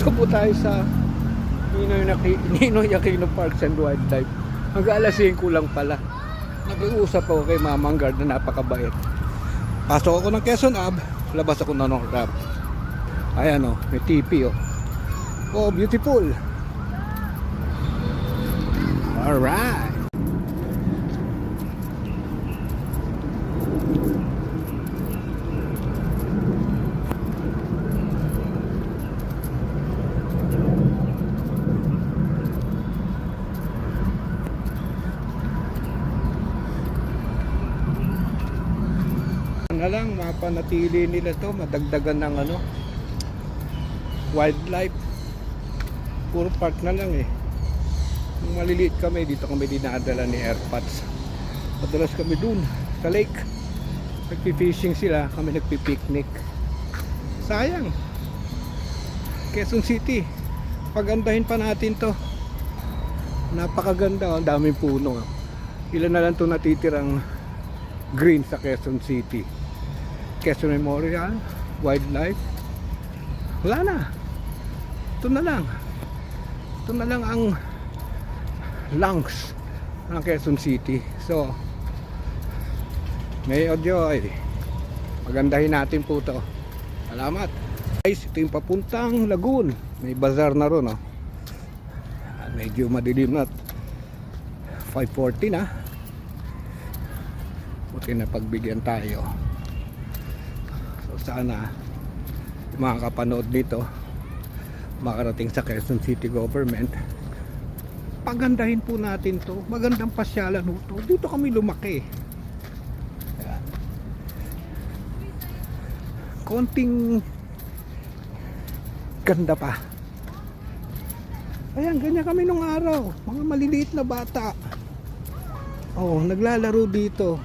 Dito po tayo sa Ninoy Aquino Parks and Wildlife. Hanggang alas 5 lang pala. Nag-uusap ako kay Mamang Guard na napakabait. Pasok ako ng Quezon Ave, labas ako ng North Ave. Ayan o, may TV o. Oh, beautiful. Alright. Na lang mapanatili nila to, madagdagan ng wildlife. Puro park na lang eh. Nung maliliit kami, dito kami dinadala ni Airpods. Madalas kami dun sa lake, nagpi-fishing sila, kami nagpi-picnic. Sayang, Quezon City, pagandahin pa natin to. Napakaganda, ang daming puno. Ilan na lang to natitirang green sa Quezon City. Quezon Memorial Wildlife, wala na. Ito na lang ang lungs ng Quezon City. So may Joy, pagandahin natin po to. Salamat guys. Ito yung papuntang Lagoon, may bazaar na ron oh. Medyo madilim na, 5:40 na. Buti na pagbigyan tayo. So sana mga kapanood dito makarating sa Quezon City Government, pagandahin po natin to. Magandang pasyalan to. Dito kami lumaki. Ayan. Konting ganda pa. Ayan, ganyan kami nung araw, mga maliliit na bata. Oh, naglalaro dito.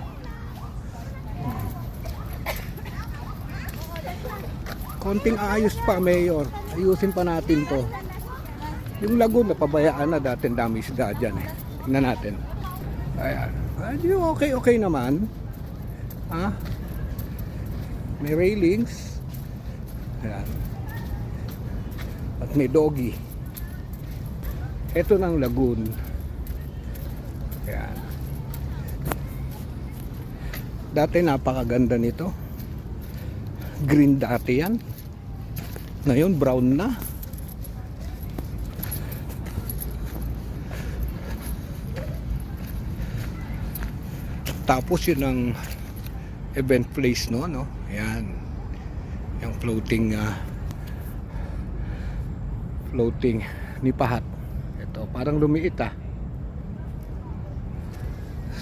Konting ayos pa, Mayor. Ayusin pa natin to. Yung lagoon, napabayaan na. Dati dami isda dyan eh. Tingnan natin. Ayan. Yung okay naman. Ha? May railings. Ayan. At may doggy. Ito ng lagoon. Ayan. Dati napakaganda nito. Green dati yan. Ngayon brown na. Tapos yun ang event place no. Ayan. Yung floating ni Pahat. Ito parang lumiit ah.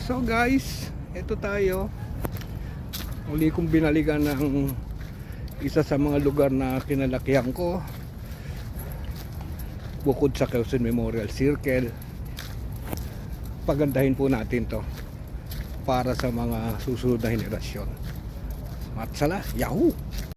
So guys, ito tayo. Uli kong binalikan ng isa sa mga lugar na kinalakihan ko, bukod sa Quezon Memorial Circle. Pagandahin po natin to para sa mga susunod na henerasyon. Matsala, yahoo!